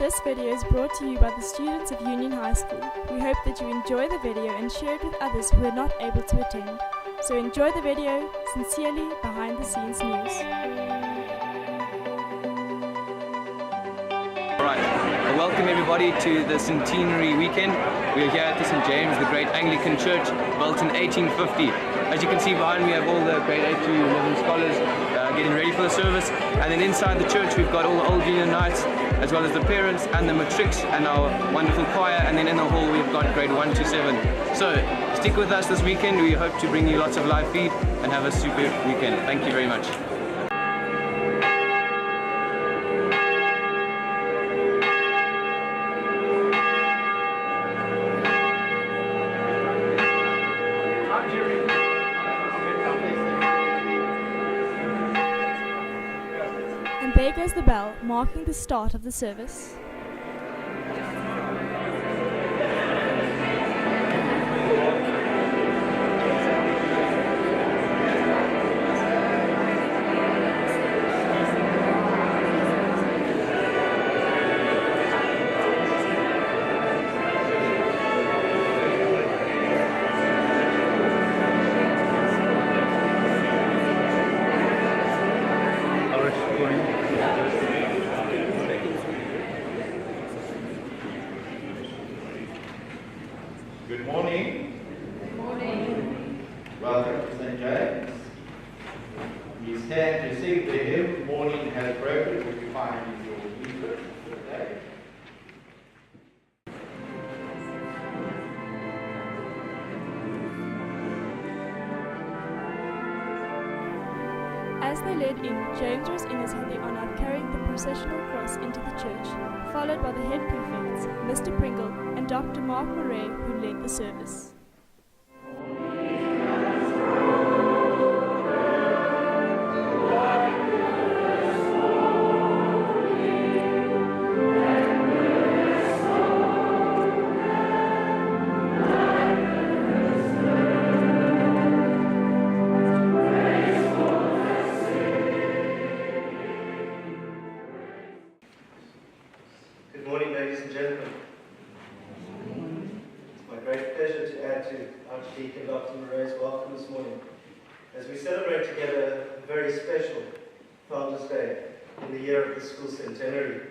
This video is brought to you by the students of Union High School. We hope that you enjoy the video and share it with others who are not able to attend. So enjoy the video. Sincerely, Behind the Scenes News. Alright, well, welcome everybody to the Centenary weekend. We are here at the St. James, the great Anglican church, built in 1850. As you can see behind me, we have all the grade 8 to 11 scholars getting ready for the service. And then inside the church, we've got all the old Union Knights, as well as the parents and the matrics and our wonderful choir. And then in the hall, we've got grade 1 to 7. So stick with us this weekend. We hope to bring you lots of live feed and have a super weekend. Thank you very much. And there goes the bell, marking the start of the service. Good morning. Good morning. Welcome to St. James. We stand to sing the hymn, Morning Has Broken, which you find in your leaflet today. As they led in, James Rose-Innes had the honour of carrying the processional cross into the church, followed by the head prefects, Mr. Pringle and Dr. Mark Murray, who led the service. Good morning, ladies and gentlemen. It's my great pleasure to add to Archdeacon Dr. Murray's welcome this morning as we celebrate together a very special Founders' Day in the year of the school centenary.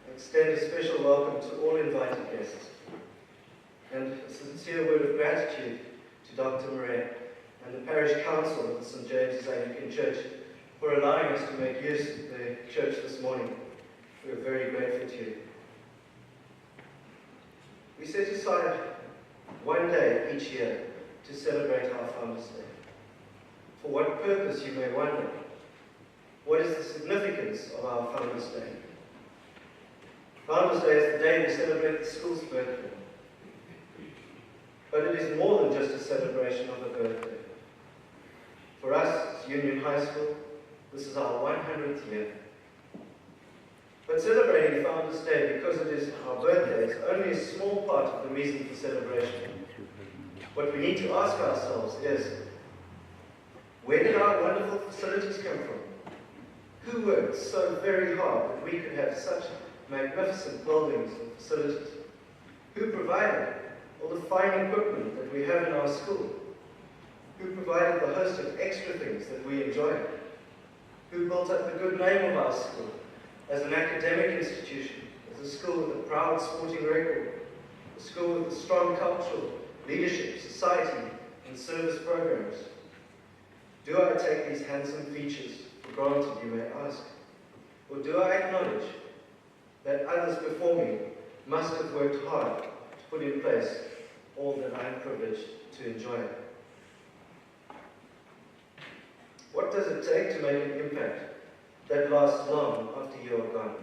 I extend a special welcome to all invited guests and a sincere word of gratitude to Dr. Murray and the Parish Council of the St. James's Anglican Church for allowing us to make use of the church this morning. We are very grateful to you. We set aside one day each year to celebrate our Founders' Day. For what purpose, you may wonder? What is the significance of our Founders' Day? Founders' Day is the day we celebrate the school's birthday. But it is more than just a celebration of a birthday. For us, as Union High School, this is our 100th year. But celebrating Founders' Day because it is our birthday is only a small part of the reason for celebration. What we need to ask ourselves is, where did our wonderful facilities come from? Who worked so very hard that we could have such magnificent buildings and facilities? Who provided all the fine equipment that we have in our school? Who provided the host of extra things that we enjoy? Who built up the good name of our school as an academic institution, as a school with a proud sporting record, a school with a strong cultural, leadership, society, and service programs? Do I take these handsome features for granted, you may ask? Or do I acknowledge that others before me must have worked hard to put in place all that I am privileged to enjoy? What does it take to make an impact that lasts long after you are gone?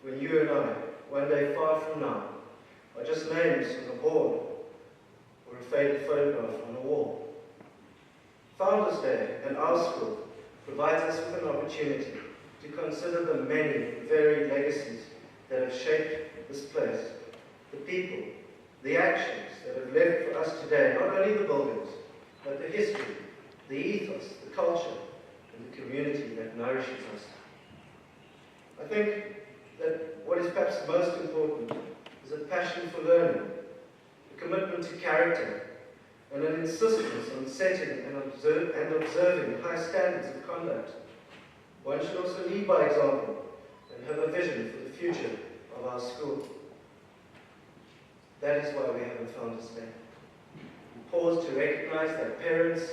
When you and I, one day far from now, are just names on a board or a faded photograph on a wall. Founders' Day and our school provides us with an opportunity to consider the many varied legacies that have shaped this place, the people, the actions that have left for us today, not only the buildings, but the history, the ethos, the culture, and the community that nourishes us. I think what is perhaps most important is a passion for learning, a commitment to character, and an insistence on setting and observing high standards of conduct. One should also lead by example and have a vision for the future of our school. That is why we have a Founders Day. We pause to recognize that parents,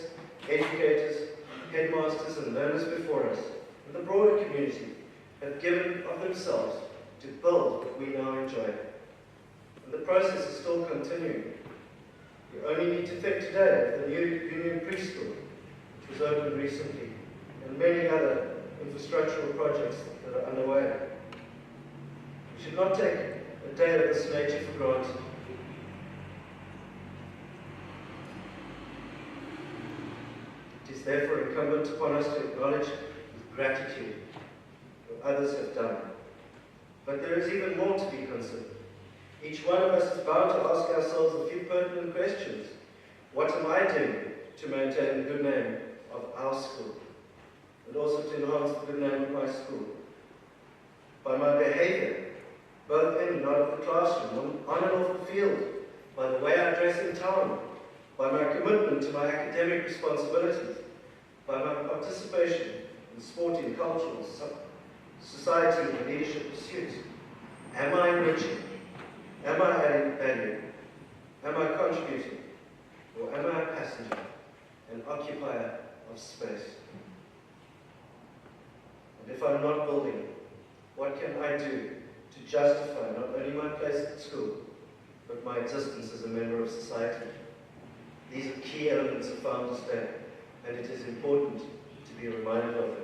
educators, headmasters and learners before us, and the broader community, have given of themselves to build what we now enjoy. And the process is still continuing. We only need to think today of the new Union Preschool, which was opened recently, and many other infrastructural projects that are underway. We should not take a day of this nature for granted. It is therefore incumbent upon us to acknowledge with gratitude what others have done. But there is even more to be considered. Each one of us is bound to ask ourselves a few pertinent questions. What am I doing to maintain the good name of our school? And also to enhance the good name of my school? By my behavior, both in and out of the classroom, on and off the field, by the way I dress in town, by my commitment to my academic responsibilities, by my participation in sporting, cultural, society and leadership pursuits. Am I enriching? Am I adding value? Am I contributing? Or am I a passenger, an occupier of space? And if I'm not building, what can I do to justify not only my place at school, but my existence as a member of society? These are key elements of Founders Day, and it is important to be reminded of them.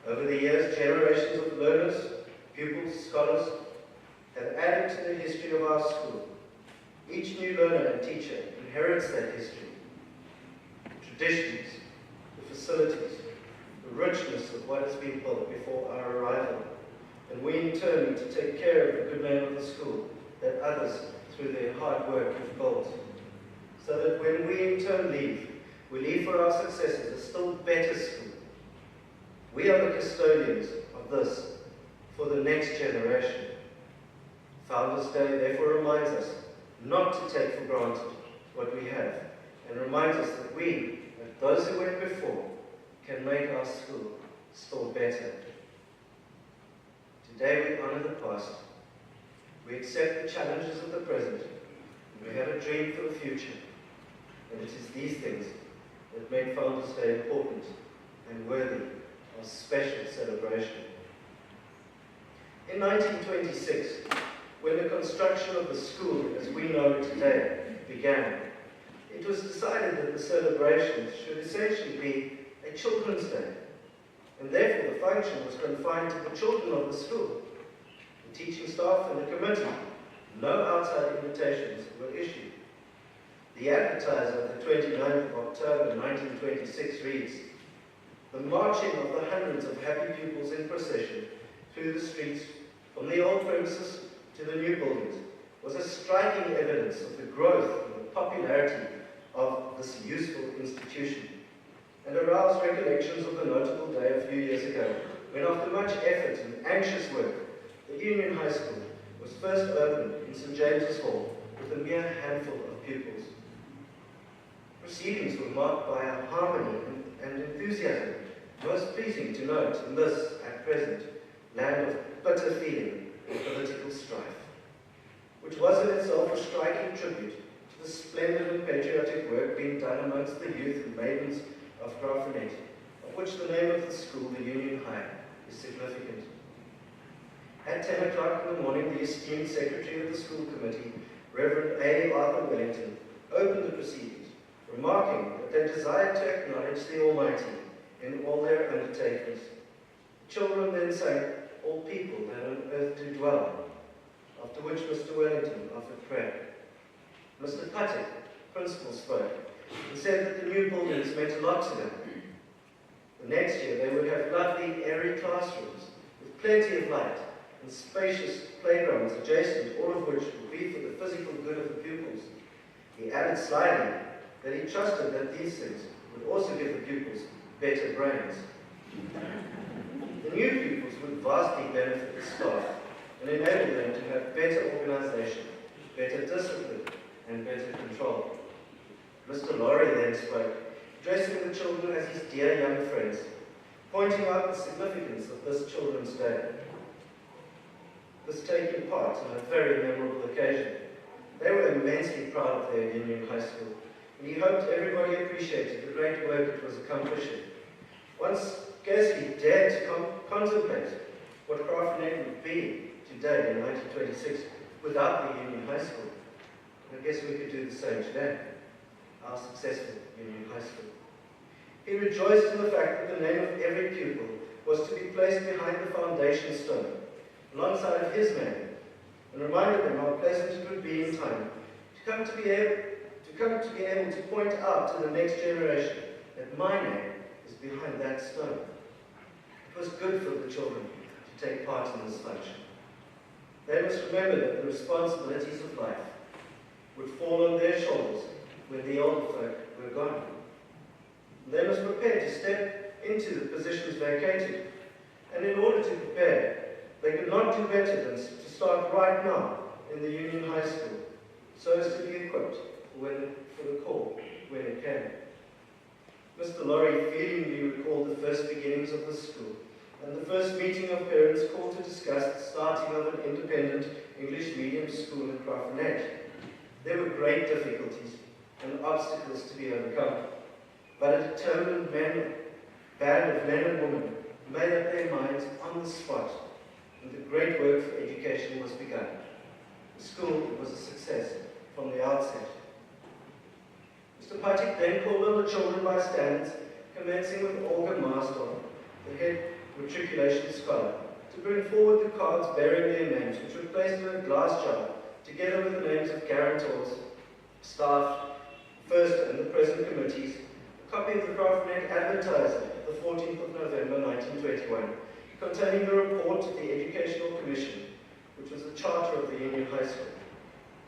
Over the years, generations of learners, pupils, scholars have added to the history of our school. Each new learner and teacher inherits that history, the traditions, the facilities, the richness of what has been built before our arrival. And we in turn need to take care of the good name of the school that others, through their hard work, have built. So that when we in turn leave, we leave for our successors a still better school. We are the custodians of this for the next generation. Founders Day therefore reminds us not to take for granted what we have, and reminds us that we, like those who went before, can make our school still better. Today we honor the past, we accept the challenges of the present, and we have a dream for the future. And it is these things that make Founders Day important and worthy of special celebration. In 1926, when the construction of the school as we know it today began, it was decided that the celebration should essentially be a children's day, and therefore the function was confined to the children of the school, the teaching staff and the committee. No outside invitations were issued. The advertiser of the 29th of October 1926 reads, "The marching of the hundreds of happy pupils in procession through the streets from the old premises to the new buildings was a striking evidence of the growth and the popularity of this useful institution, and aroused recollections of the notable day a few years ago, when after much effort and anxious work, the Union High School was first opened in St. James's Hall with a mere handful of pupils. Proceedings were marked by a harmony and enthusiasm most pleasing to note in this, at present, land of bitter feeling and political strife, which was in itself a striking tribute to the splendid and patriotic work being done amongst the youth and maidens of Graaff-Reinet, of which the name of the school, the Union High, is significant. At 10 o'clock in the morning, the esteemed secretary of the school committee, Reverend A. Arthur Wellington, opened the proceedings, remarking that they desired to acknowledge the Almighty in all their undertakings. The children then sang, "All people that on earth do dwell," after which Mr. Wellington offered prayer. Mr. Patek, principal, spoke and said that the new buildings meant a lot to them. The next year they would have lovely, airy classrooms with plenty of light and spacious playgrounds adjacent, all of which would be for the physical good of the pupils. He added slyly that he trusted that these things would also give the pupils better brains. The new pupils would vastly benefit the staff and enable them to have better organization, better discipline, and better control. Mr. Laurie then spoke, addressing the children as his dear young friends, pointing out the significance of this Children's Day. This taking part on a very memorable occasion. They were immensely proud of their Union High School, and he hoped everybody appreciated the great work it was accomplishing. One scarcely dared to contemplate what Graaff-Reinet would be today in 1926 without the Union High School. And I guess we could do the same today, our successful Union High School. He rejoiced in the fact that the name of every pupil was to be placed behind the foundation stone, alongside of his name, and reminded them how pleasant it would be in time to come to be able to point out to the next generation that my name is behind that stone. It was good for the children to take part in this function. They must remember that the responsibilities of life would fall on their shoulders when the older folk were gone. They must prepare to step into the positions vacated, and in order to prepare, they could not do better than to start right now in the Union High School, so as to be equipped for the call when it came. Mr. Laurie feelingly recalled the first beginnings of the school, and the first meeting of parents called to discuss the starting of an independent English medium school in Graaff-Reinet. There were great difficulties and obstacles to be overcome, but a determined band of men and women made up their minds on the spot, and the great work for education was begun. The school was a success from the outset. Mr. Patik then called on the children by standards, commencing with Olga Marston, the head matriculation scholar, to bring forward the cards bearing their names, which were placed in a glass jar, together with the names of guarantors, staff, first and the present committees, a copy of the Graaff-Reinet Advertiser of the 14th of November 1921, containing the report of the Educational Commission, which was the charter of the Union High School,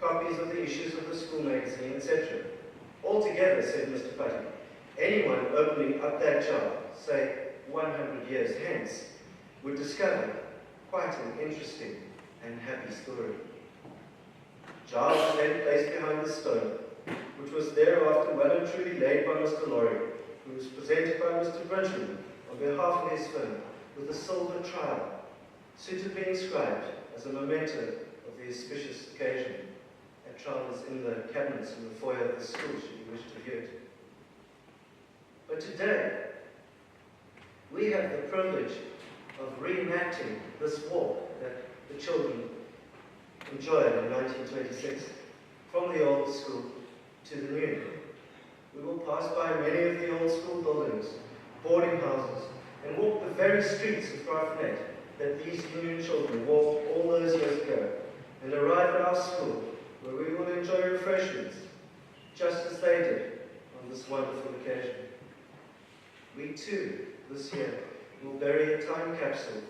copies of the issues of the school magazine, etc. Altogether, said Mr. Patik, anyone opening up that jar, say 100 years hence, would discover quite an interesting and happy story. Jar was then placed behind the stone, which was thereafter well and truly laid by Mr. Laurie, who was presented by Mr. Bridgman on behalf of his firm with a silver trowel, suitably inscribed as a memento of the auspicious occasion. That trowel is in the cabinets in the foyer of the school, should you wish to view it. But today, we have the privilege of reenacting this walk that the children enjoyed in 1926 from the old school to the new. We will pass by many of the old school buildings, boarding houses, and walk the very streets of Graaff-Reinet that these Union children walked all those years ago, and arrive at our school where we will enjoy refreshments, just as they did on this wonderful occasion. We too, this year, will bury a time capsule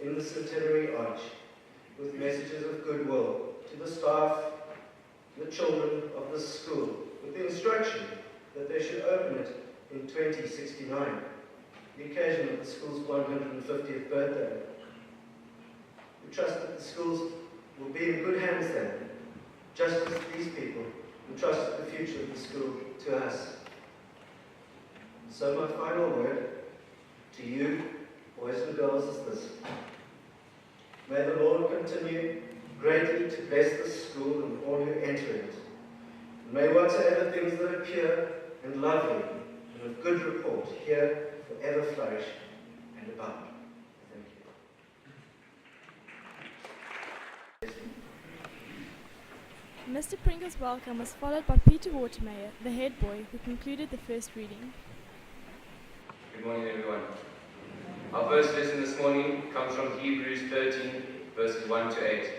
in the Centenary Arch with messages of goodwill to the staff, the children of this school, with the instruction that they should open it in 2069, the occasion of the school's 150th birthday. We trust that the schools will be in good hands then, just as these people entrusted the future of the school to us. So my final word to you, boys and girls, is this. May the Lord continue greatly to bless this school and all who enter it. And may whatsoever things that are pure and lovely and of good report here forever flourish and abound. Thank you. Mr. Pringle's welcome was followed by Peter Watermeyer, the head boy, who concluded the first reading. Good morning, everyone. Our first lesson this morning comes from Hebrews 13, verses 1 to 8.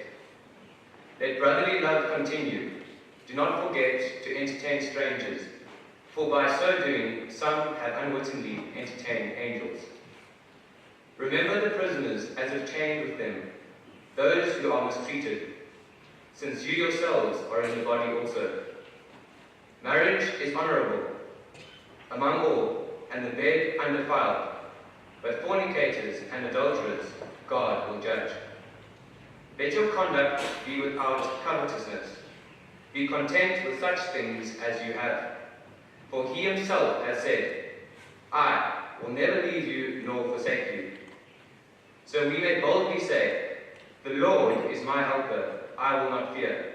Let brotherly love continue. Do not forget to entertain strangers, for by so doing some have unwittingly entertained angels. Remember the prisoners as if chained with them, those who are mistreated, since you yourselves are in the body also. Marriage is honorable among all, and the bed undefiled, but fornicators and adulterers God will judge. Let your conduct be without covetousness. Be content with such things as you have. For he himself has said, I will never leave you nor forsake you. So we may boldly say, the Lord is my helper, I will not fear.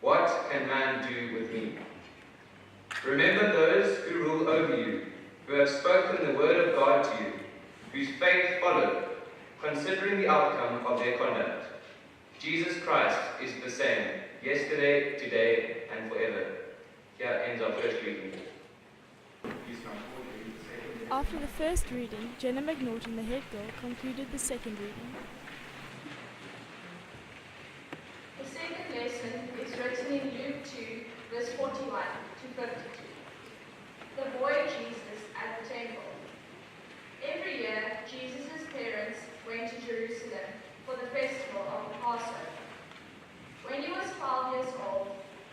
What can man do with me? Remember those who rule over you, who have spoken the word of God to you, whose faith followed, considering the outcome of their conduct. Jesus Christ is the same, yesterday, today, and forever. Here ends our first reading. After the first reading, Jenna McNaughton, the head girl, concluded the second reading. The second lesson is written in Luke 2, verse 41 to 52. The boy Jesus at the temple. Every year, Jesus' parents went to Jerusalem for the festival of the Passover. When he was 12 years old,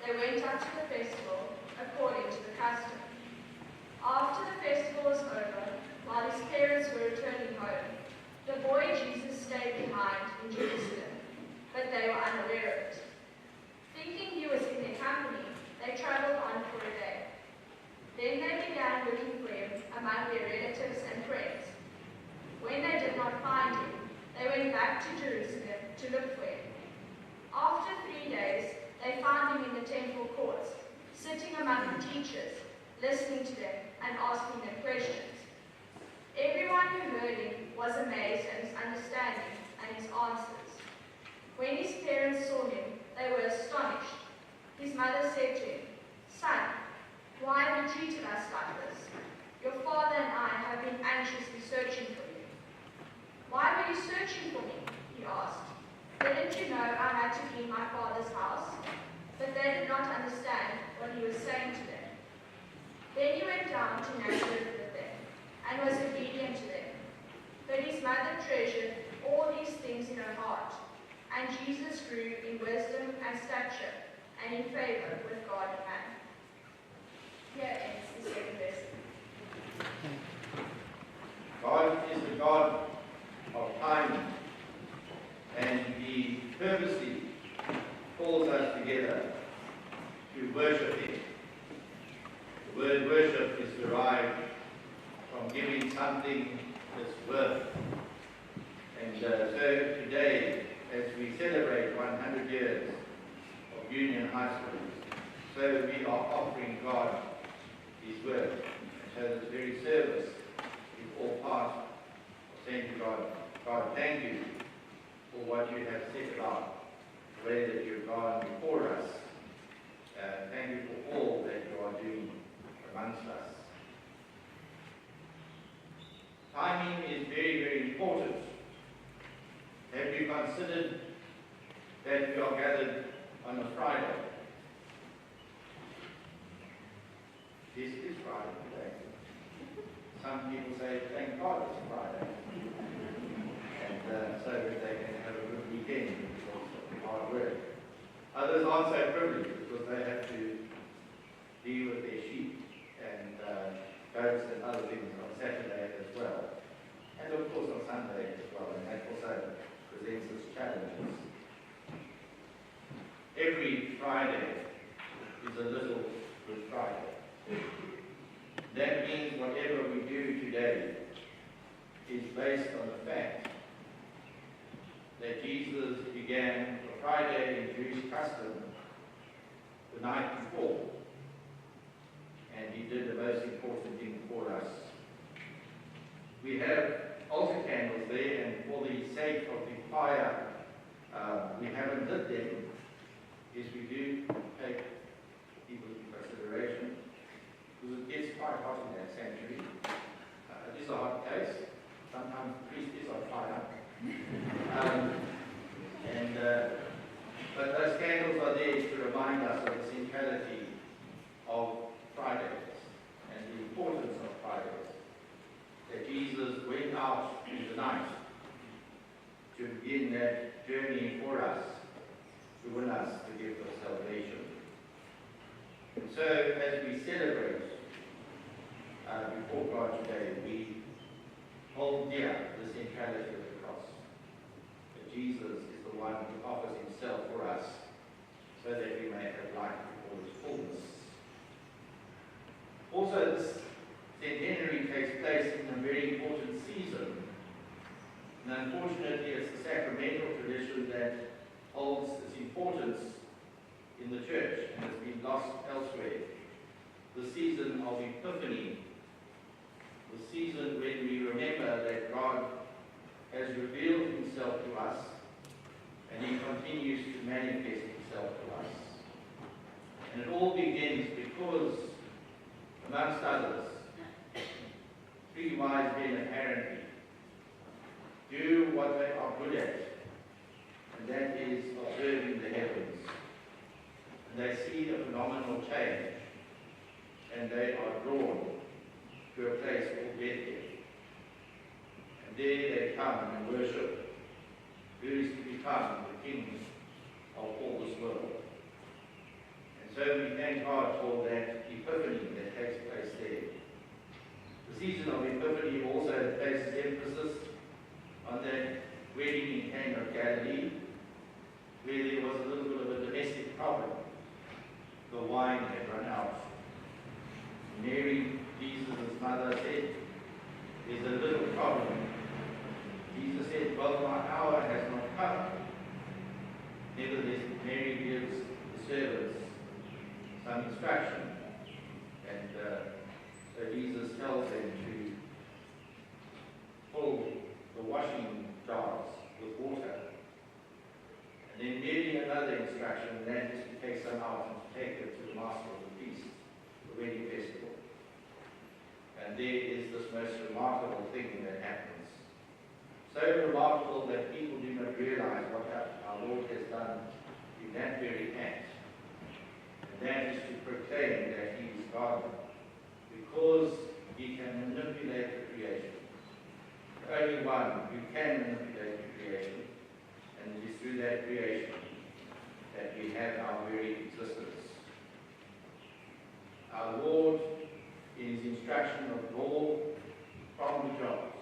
they went up to the festival according to the custom. After the festival was over, while his parents were returning home, the boy Jesus stayed behind in Jerusalem, but they were unaware of it. Thinking he was in their company, they traveled on for a day. Then they began looking for him among their relatives and friends. When they did not find him, they went back to Jerusalem to look for him. After 3 days, they found him in the temple courts, sitting among the teachers, listening to them and asking them questions. Everyone who heard him was amazed at his understanding and his answers. When his parents saw him, they were astonished. His mother said to him, Son, why have you treated us like this? Your father and I have been anxiously searching for you. Why were you searching for me? He asked. Didn't you know I had to clean my father's house? But they did not understand what he was saying to them. Then he went down to Nazareth with them, and was obedient to them. But his mother treasured all these things in her heart, and Jesus grew in wisdom and stature, and in favor with God and man. Here ends the second lesson. God is the God of timing, and He purposely calls us together to worship Him. The word worship is derived from giving something its worth. And so today, as we celebrate 100 years of Union High School, so we are offering God His word. And so this very service is all part of saying to God, God, thank you for what you have set about, the way that you've gone before us. Thank you for all that you are doing amongst us. Timing is very, very important. Have you considered that we are gathered on a Friday? This is Friday today. Some people say, thank God it's Friday. And so that they can have a good weekend because of hard work. Others aren't so privileged because they have to deal with their sheep and goats and other things on Saturday as well. And of course on Sunday as well, and that also presents its challenges. Every Friday is a little Good Friday. That means whatever we do today is based on the fact that Jesus began the Friday in Jewish custom the night before. And he did the most important thing for us. We have altar candles there, and for the sake of the fire, we haven't lit them, is we do take people into consideration, because it gets quite hot in that sanctuary. It is a hot place. Sometimes the priest is on fire. But those candles are there to remind us of the centrality of Fridays and the importance of Fridays. That Jesus went out in the night to begin that journey for us, to win us the gift of salvation. And so as we celebrate before God today, we hold dear the centrality of the cross. That Jesus is the the one who offers himself for us, so that we may have life before his fullness. Also, this Centenary takes place in a very important season. And unfortunately, it's the sacramental tradition that holds its importance in the church and has been lost elsewhere. The season of Epiphany, the season when we remember that God has revealed himself to us and he continues to manifest himself to us. And it all begins because, amongst others, three wise men apparently do what they are good at, and that is observing the heavens. And they see a phenomenal change, and they are drawn to a place called Bethlehem. And there they come and worship who is to become the King of all this world. And so we thank God for that Epiphany that takes place there. The season of Epiphany also places emphasis on that wedding in Cana of Galilee, where there was a little bit of a domestic problem. The wine had run out. Mary, Jesus' mother, said, "There's a little problem." Jesus said, "Well, my hour has not come." Nevertheless, Mary gives the servants some instruction. And so Jesus tells them to fill the washing jars with water. And then merely another instruction, and that is to take some out and to take it to the master of the feast, the wedding festival. And there is this most remarkable thing that happens. So remarkable that people do not realize what our Lord has done in that very act. And that is to proclaim that he is God, because he can manipulate the creation. The only one who can manipulate the creation, and it is through that creation that we have our very existence. Our Lord, in his instruction of law from the jars,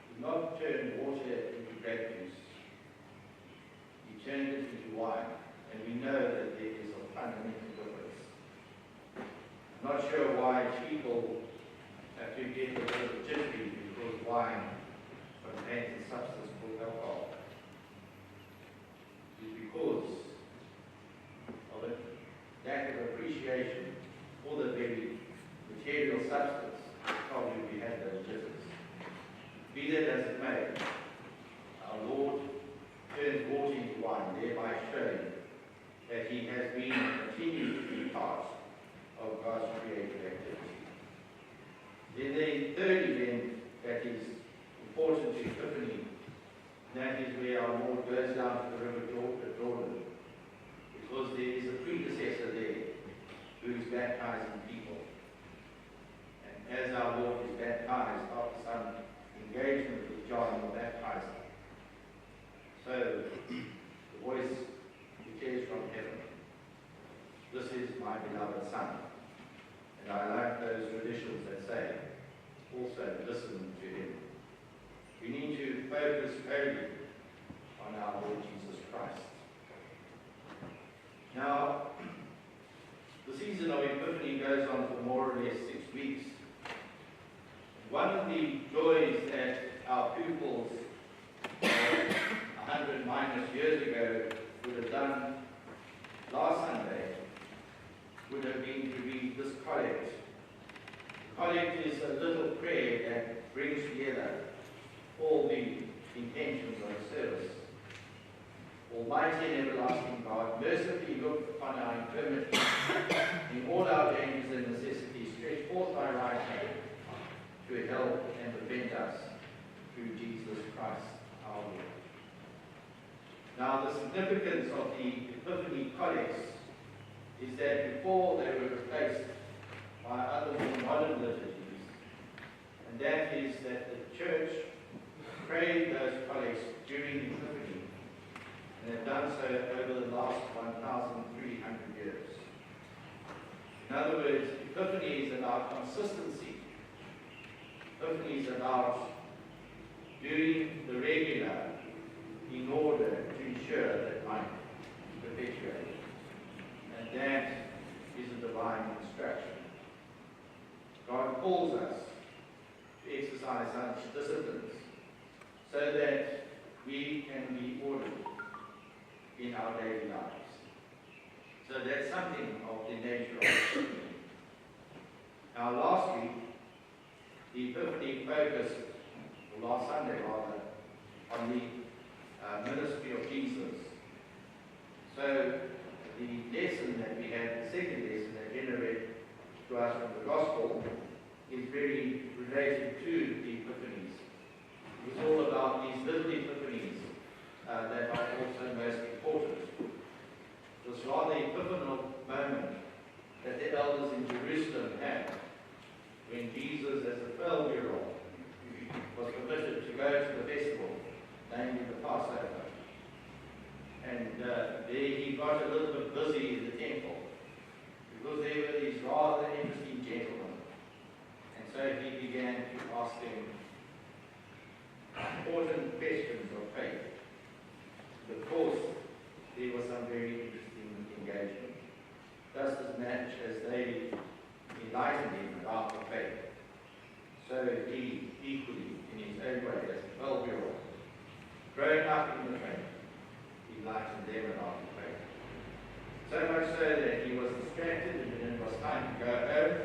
did not turn water into grape juice. He turned it into wine, and we know that there is a fundamental difference. I'm not sure why people have to get a little jittery because wine contains a substance called alcohol. It's because of a lack of appreciation for the very material substance that probably we have those jitters. Be that as it may, our Lord turns water into wine, thereby showing that he has been and continues to be part of God's creative activity. Then the third event that is important to Epiphany, that is where our Lord goes down to the river Jordan, because there is a predecessor there who is baptizing people. And as our Lord is baptized, after some engagement with John the Baptizer, so the voice declares from heaven, "This is my beloved Son." And I like those traditions that say, also listen to him. We need to focus wholly on our Lord Jesus Christ. Now, the season of Epiphany goes on for more or less 6 weeks. One of the joys that our pupils 100 minus years ago would have done last Sunday would have been to read this collect. The collect is a little prayer that brings together all the intentions of the service. Almighty and everlasting God, mercifully look upon our infirmities, in all our dangers and necessities, stretch forth thy right hand to help and defend us through Jesus Christ our Lord. Now, the significance of the Epiphany collects is that before they were replaced by other more modern liturgies, and that is that the church prayed those collects during Epiphany, and have done so over the last 1,300 years. In other words, Epiphany is about consistency. Epiphany is about doing the regular in order to ensure that life is perpetuated. And that is a divine instruction. God calls us to exercise such disciplines so that we can be ordered in our daily lives. So that's something of the nature of discipline. Now last week, the Epiphany focused, or last Sunday rather, on the ministry of Jesus. So the lesson that we had, the second lesson that Jenna read to us from the Gospel, is very related to the Epiphanies. It was all about these little Epiphanies that are also most important. It was rather the epiphanal moment that the elders in Jerusalem had when Jesus, as a 12-year-old, was permitted to go to the festival, namely the Passover. And there he got a little bit busy in the temple because there were these rather interesting gentlemen. And so he began to ask them important questions of faith. Of course, there was some very interesting engagement, just as much as they enlightened him about the faith. So he equally, in his own way, as a 12-year-old, growing up in the faith, enlightened them about the faith. So much so that he was distracted, and when it was time to go home,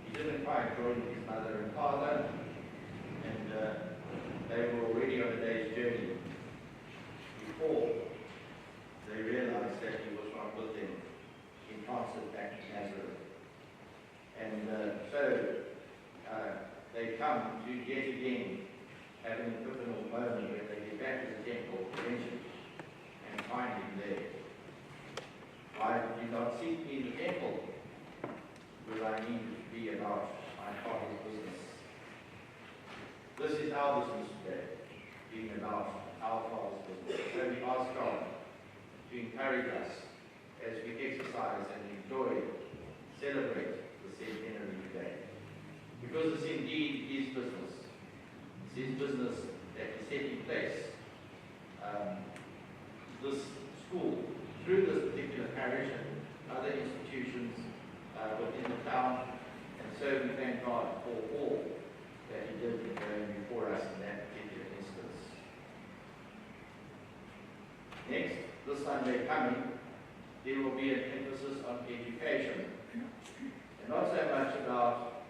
he didn't quite join his mother and father, and they were already on a day's journey before they realized that he was not with them in transit back to Nazareth. And so they come to yet again have an epiphanal moment where they get back to the temple eventually and find him there. Why did you not seek me in the temple? Because I needed to be about my Father's business. This is our business today, being about our Father's business. So we ask God to encourage us as we exercise and enjoy, celebrate the Centenary today. Because it's indeed his business. It's his business that he set in place. This school, through this particular parish and other institutions within the town, and so we thank God for all that he did going before us in that particular instance. Next, this Sunday coming, there will be an emphasis on education, and not so much about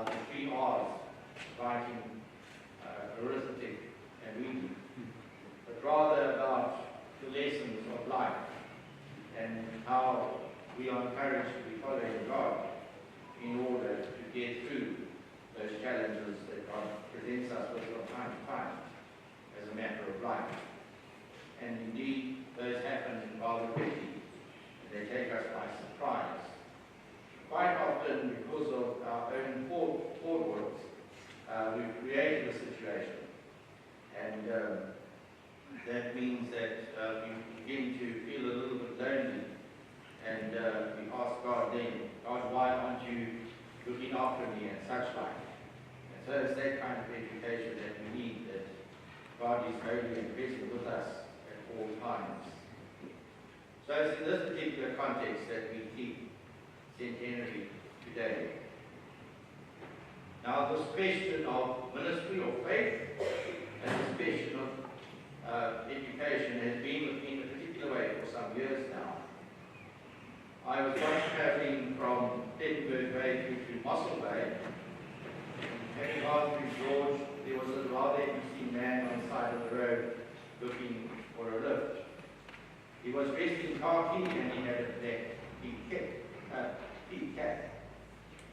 the 3 R's, writing, arithmetic, and reading, but rather about the lessons of life and how we are encouraged to be following God in order to get through those challenges that God presents us with from time to time as a matter of life. And indeed, those happen rather quickly, and they take us by surprise. Quite often, because of our own forwards, we've created a situation, and that means that we begin to feel a little bit lonely, and we ask God then, God, why aren't you looking after me and such like? And so it's that kind of education that we need, that God is holy and present with us at all times. So it's in this particular context that we keep Centenary today. Now this question of ministry or faith and this question of education has been with me in a particular way for some years now. I was once travelling from Edinburgh Bay through to Mossel Bay. Having gone through George, there was a rather interesting man on the side of the road looking for a lift. He was dressed in khaki and he had a black peak cap.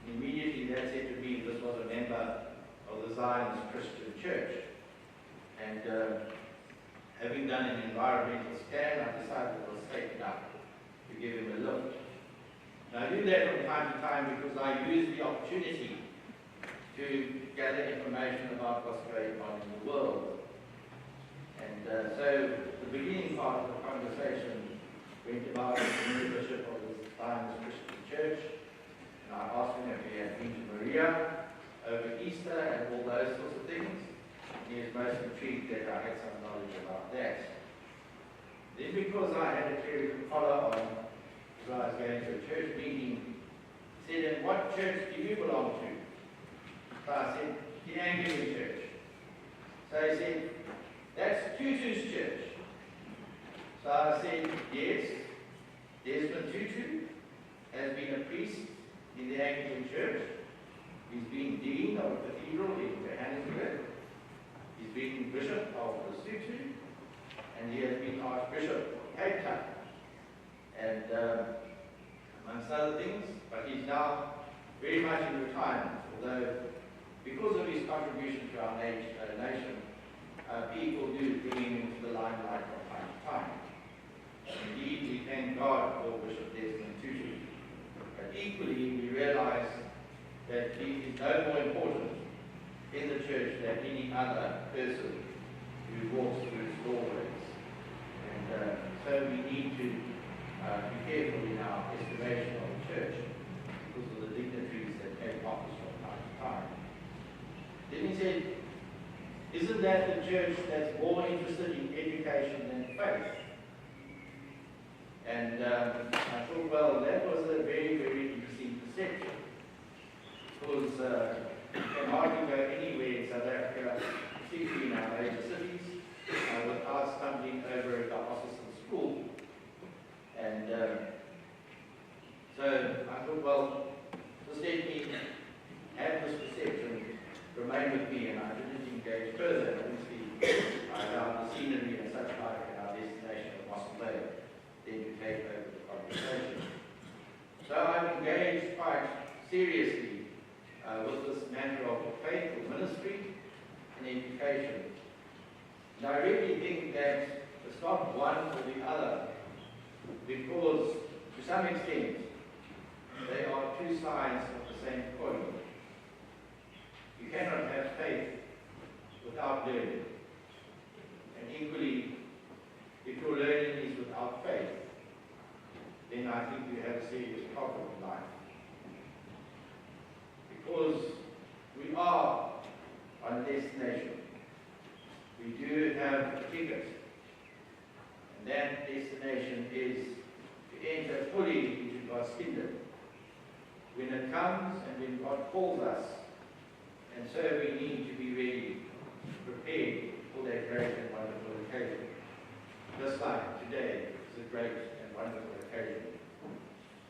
And immediately that said to me this was a member of the Zionist Christian Church. And having done an environmental scan, I decided it was safe enough to give him a lift. Now I do that from time to time because I use the opportunity to gather information about what's going on in the world. And so the beginning part of the conversation went about the new bishop of the Zionist Christian Church, and I asked him if he had been to Maria over Easter and all those sorts of things. He was most intrigued that I had some knowledge about that. Then because I had a period of collar on, so I was going to a church meeting, he said, and what church do you belong to? So I said, the Anglican church. So he said, that's Tutu's church. So I said, yes, Desmond Tutu has been a priest in the Anglican church. He's been dean of the cathedral in Johannesburg. He's been bishop of Lesotho, and he has been archbishop of Cape Town, and amongst other things. But he's now very much in retirement, although because of his contribution to our nation, people do bring him into the limelight from time to time. Indeed, we thank God for Bishop Desmond Tutu. But equally, we realize that he is no more important in the church than any other person who walks through its doorways. And so we need to be careful in our estimation of the church because of the dignitaries that take office from time to time. Then he said, isn't that the church that's more interested in education than faith? And I thought, well, that was a very, very interesting perception. Because you can hardly go anywhere in South Africa, particularly in our major cities, without stumbling over a diocesan school. And so I thought, well, just let me have this perception remain with me, and I didn't engage further. Obviously, I allowed the scenery and such like in our destination of Mossel Bay then to take over the conversation. So I've engaged quite seriously with this matter of faith or ministry and education. And I really think that it's not one or the other, because to some extent they are two sides of the same coin. You cannot have faith without learning. And equally, if your learning is without faith, then I think you have a serious problem in life. Because we are on a destination. We do have a ticket. And that destination is to enter fully into God's kingdom. When it comes and when God calls us, and so we need to be ready, prepared for that great and wonderful occasion. Just like today is a great and wonderful occasion.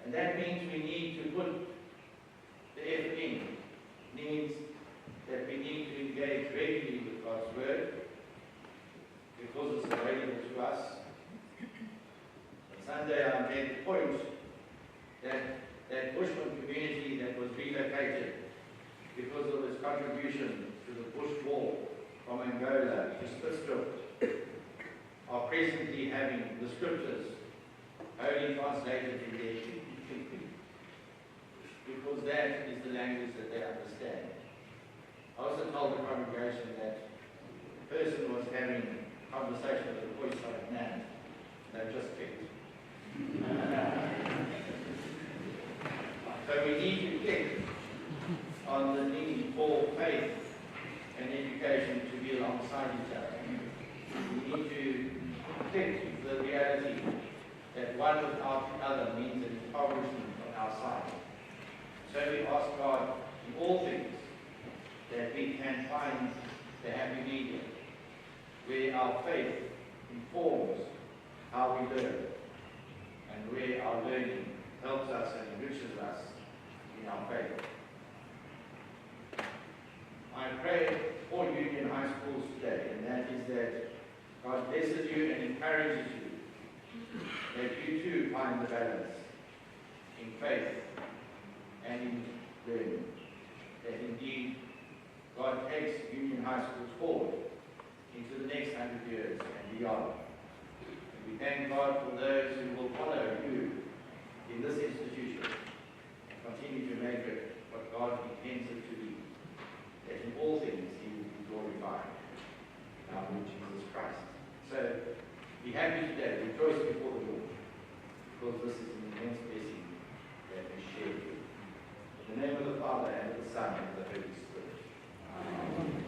And that means we need to put the effort in. It means that we need to engage regularly with God's Word, because it's available to us. On Sunday I made the point that that Bushman community that was relocated because of its contribution to the Bush War from Angola to Scriptural are presently having the Scriptures only translated in their because that is the language that they understand. I also told the congregation that the person was having a conversation with a voice like man. They just clicked. So we need to click on the need for faith and education to be alongside each other. We need to click the reality that one without the other means an impoverishment on our side. So we ask God in all things that we can find the happy medium where our faith informs how we learn and where our learning helps us and enriches us in our faith. I pray for Union High Schools today, and that is that God blesses you and encourages you, that you too find the balance in faith and in learning, that indeed God takes Union High Schools forward into the next 100 years and beyond. And we thank God for those who will follow you in this institution and continue to make it what God intends it to be, that in all things He will be glorified in our Lord Jesus Christ. So be happy today, rejoice before the Lord, because this is an immense blessing that we share with you. In the name of the Father, and of the Son, and of the Holy Spirit. Amen.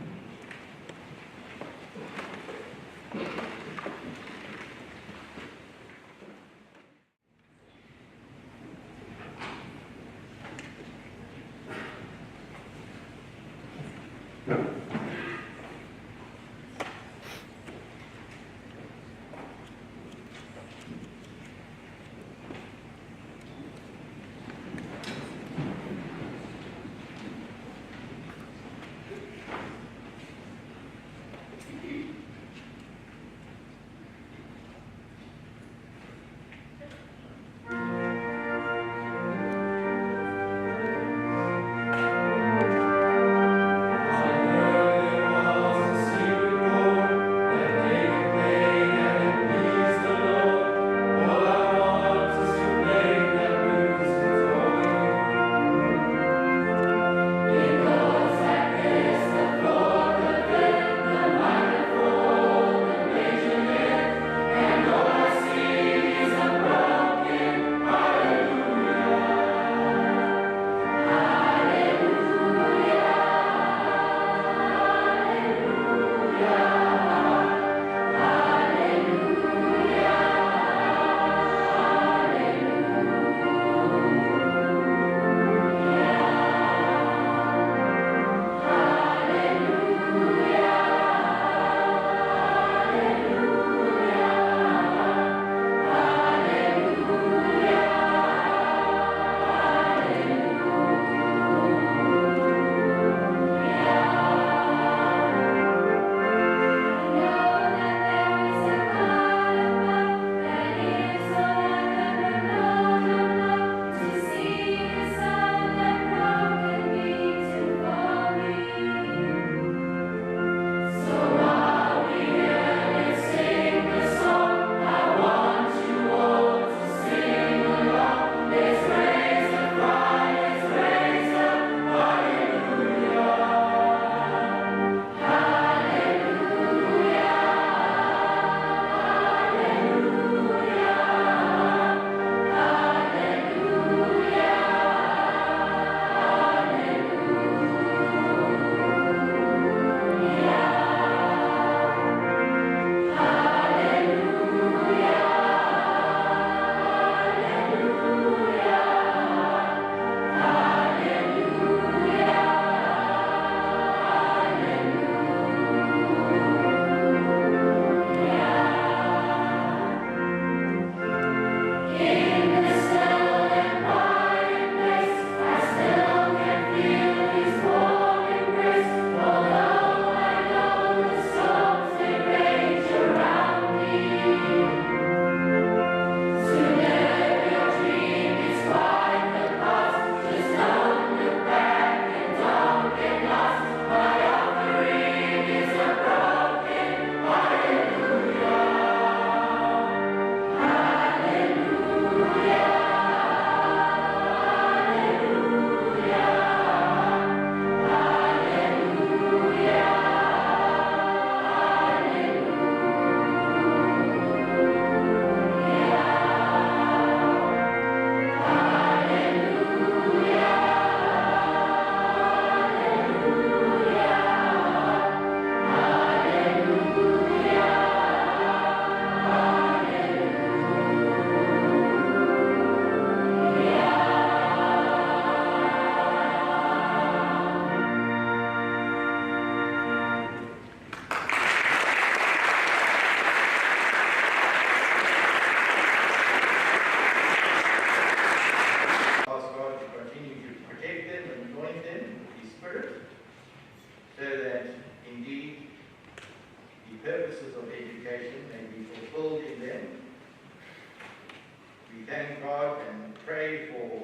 thank God and pray for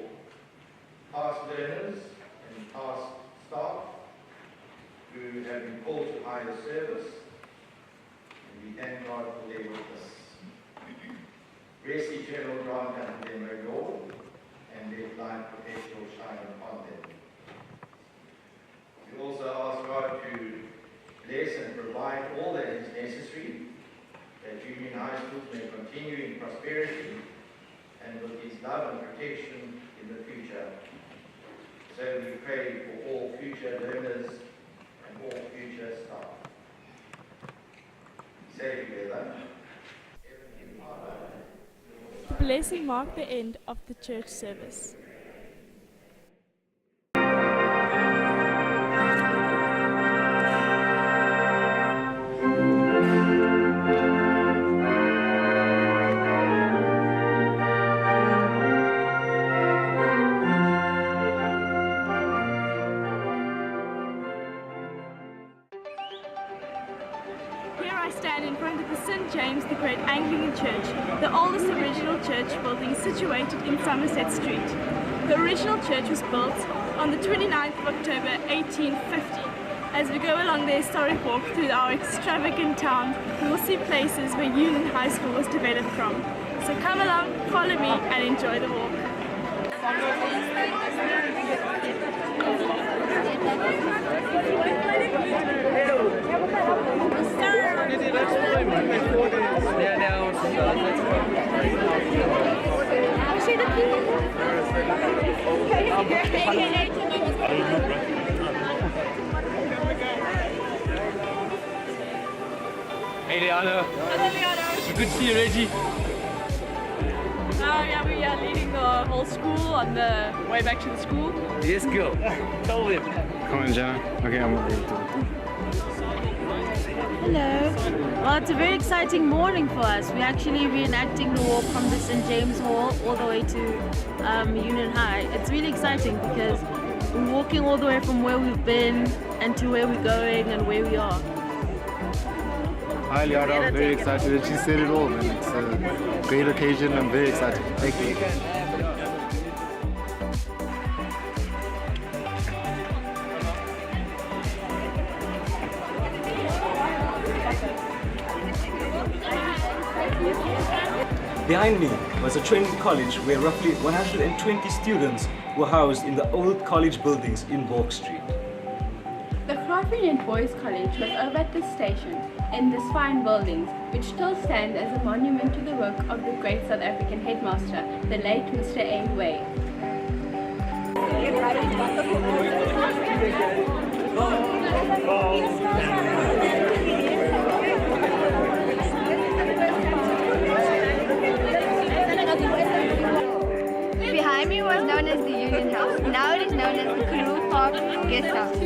past learners and past staff who have been called to higher service. And we thank God for their witness. Grace eternal grant unto them, O Lord, and let light perpetual shine upon them. We also ask God to bless and provide all that is necessary, that Union High School may continue in prosperity and with His love and protection in the future. So we pray for all future learners and all future staff. Say together. Heavenly Father, The blessing marked the end of the church service. I stand in front of the St. James the Great Anglican Church, the oldest original church building situated in Somerset Street. The original church was built on the 29th of October 1850. As we go along the historic walk through our extravagant town, we will see places where Union High School was developed from. So come along, follow me and enjoy the walk. Hey Liana. Hello Liana. It's good to see you, Reggie. Yeah, we are leading the whole school on the way back to the school. Yes, girl. Tell them. Come on, Jenna. Okay, I'm over here. Hello. Well, it's a very exciting morning for us. We're actually reenacting the walk from the St. James Hall all the way to Union High. It's really exciting because we're walking all the way from where we've been and to where we're going and where we are. Hi, Liana. I'm very excited. She said it all, man. It's a great occasion. I'm very excited. Thank you. Behind me was a training college where roughly 120 students were housed in the old college buildings in Bourke Street. The Graaff-Reinet Boys College was over at this station, in this fine buildings, which still stand as a monument to the work of the great South African headmaster, the late Mr. A. Way. Behind me was known as the Union House. Now it is known as the Karoo Park Guest House.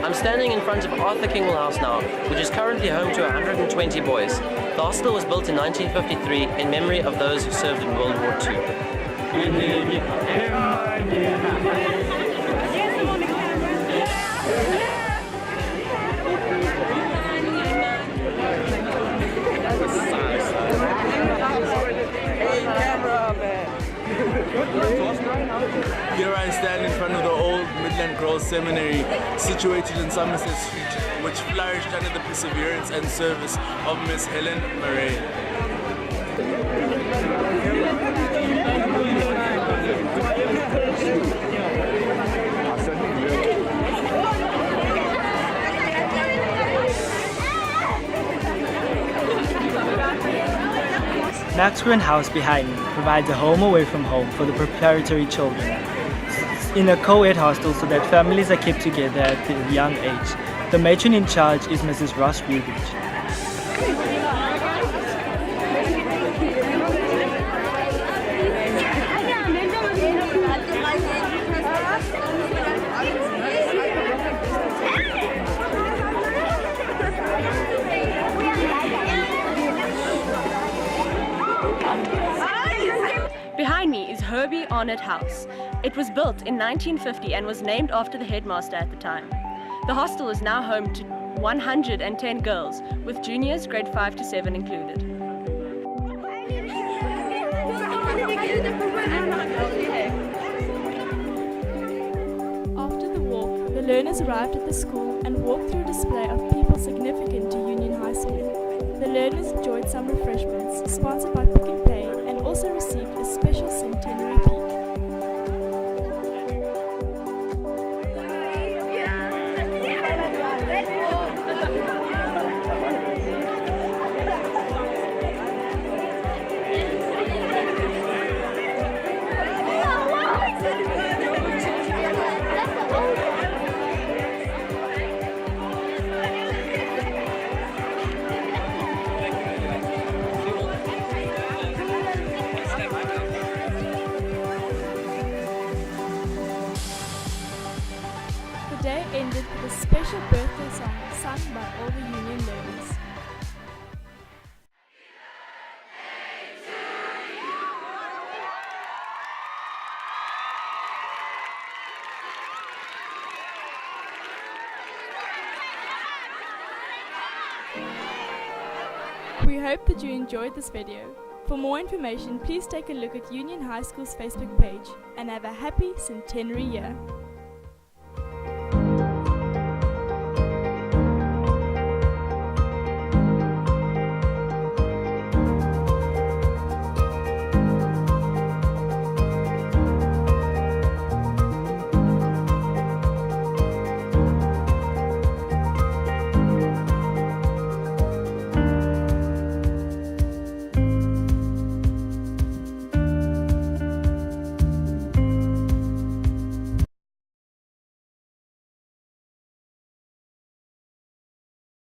I'm standing in front of Arthur Kingwell House now, which is currently home to 120 boys. The hostel was built in 1953 in memory of those who served in World War II. Here I stand in front of the old Midland Girls Seminary, situated in Somerset Street, which flourished under the perseverance and service of Miss Helen Murray. Maxwell House behind me provides a home away from home for the preparatory children in a co-ed hostel so that families are kept together at a young age. The matron in charge is Mrs. Ross Rubich. Behind me is Herbie Arnott House. It was built in 1950 and was named after the headmaster at the time. The hostel is now home to 110 girls, with juniors grade 5 to 7 included. After the walk, the learners arrived at the school and walked through a display of people significant to Union High School. The learners enjoyed some refreshments, sponsored by Pick n Pay, and also received a special Centenary peak. The day ended with a special birthday song sung by all the Union learners. We hope that you enjoyed this video. For more information, please take a look at Union High School's Facebook page and have a happy centenary year.